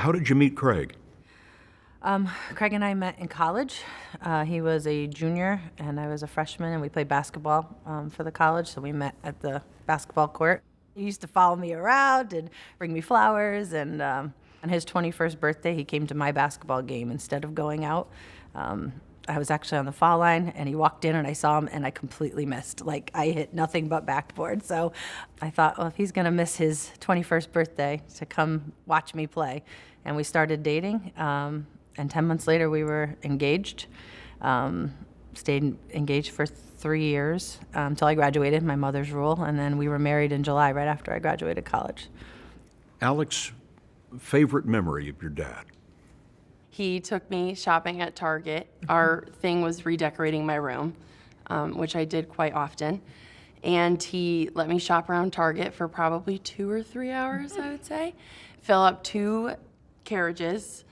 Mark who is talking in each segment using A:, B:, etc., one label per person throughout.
A: How did you meet Craig?
B: Craig and I met in college. He was a junior and I was a freshman, and we played basketball for the college, so we met at the basketball court. He used to follow me around and bring me flowers, and on his 21st birthday, he came to my basketball game instead of going out. I was actually on the foul line, and he walked in, and I saw him, and I completely missed. Like, I hit nothing but backboard. So I thought, well, if he's going to miss his 21st birthday to come watch me play. And we started dating, and 10 months later, we were engaged. Stayed engaged for 3 years until I graduated, my mother's rule, and then we were married in July, right after I graduated college.
A: Alex, favorite memory of your dad?
C: He took me shopping at Target. Our thing was redecorating my room, which I did quite often. And he let me shop around Target for probably 2 or 3 hours, I would say. Fill up 2 carriages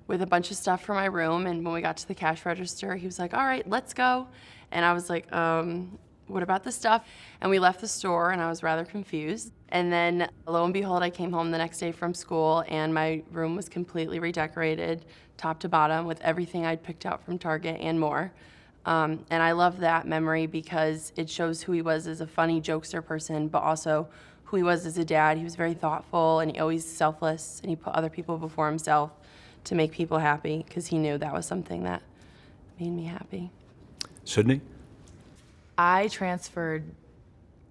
C: with a bunch of stuff for my room. And when we got to the cash register, he was like, all right, let's go. And I was like, what about the stuff? And we left the store, and I was rather confused. And then, lo and behold, I came home the next day from school, and my room was completely redecorated, top to bottom, with everything I'd picked out from Target and more. And I love that memory because it shows who he was as a funny jokester person, but also who he was as a dad. He was very thoughtful, and he always selfless, and he put other people before himself to make people happy, because he knew that was something that made me happy.
A: Sydney?
D: I transferred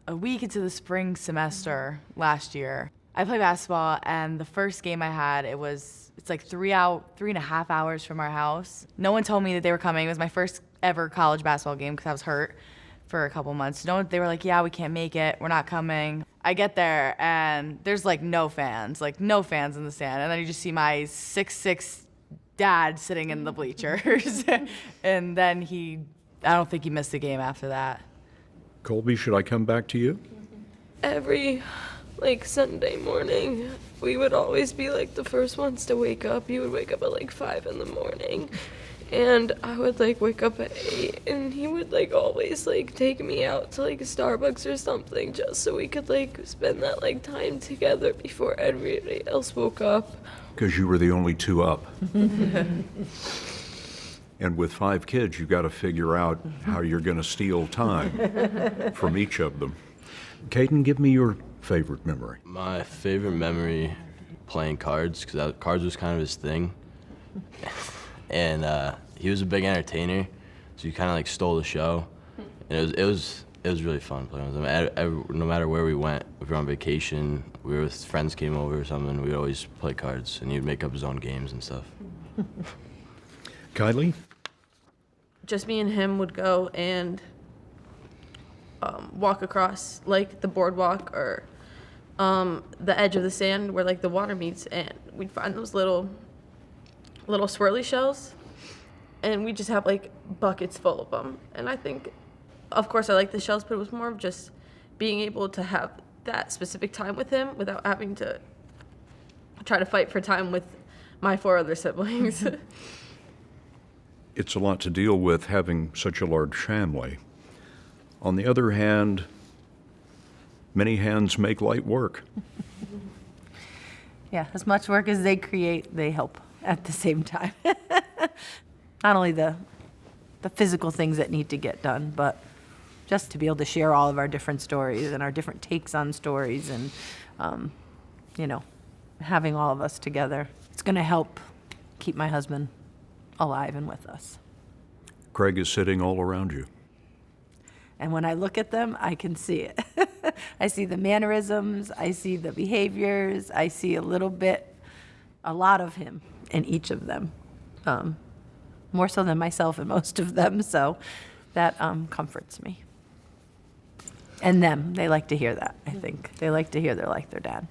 D: a week into the spring semester last year. I play basketball, and the first game I had, it's like 3.5 hours from our house. No one told me that they were coming. It was my first ever college basketball game because I was hurt for a couple months. They were like, yeah, we can't make it. We're not coming. I get there, and there's no fans in the stand. And then you just see my 6'6" dad sitting in the bleachers. And then I don't think he missed a game after that.
A: Colby, should I come back to you?
E: Every Sunday morning, we would always be the first ones to wake up. He would wake up at 5 in the morning, and I would wake up at 8, and he would always take me out to Starbucks or something, just so we could spend that time together before everybody else woke up.
A: Because you were the only 2 up. And with 5 kids, you've got to figure out how you're going to steal time from each of them. Caden, give me your favorite memory.
F: My favorite memory, playing cards, because cards was kind of his thing. And he was a big entertainer, so he kind of stole the show. And it was really fun playing with him. No matter where we went, if we were on vacation, we were with friends came over or something, we'd always play cards, and he'd make up his own games and stuff.
A: Kylie?
G: Just me and him would go and walk across the boardwalk or the edge of the sand where the water meets, and we'd find those little swirly shells, and we just have buckets full of them. And I think, of course, I like the shells, but it was more of just being able to have that specific time with him without having to try to fight for time with my 4 other siblings.
A: It's a lot to deal with having such a large family. On the other hand, many hands make light work.
B: Yeah, as much work as they create, they help at the same time. Not only the physical things that need to get done, but just to be able to share all of our different stories and our different takes on stories, and having all of us together. It's going to help keep my husband alive and with us.
A: Craig is sitting all around you.
B: And when I look at them, I can see it. I see the mannerisms, I see the behaviors, I see a lot of him in each of them. More so than myself in most of them, so that comforts me. And them, they like to hear that, I think. They like to hear they're like their dad.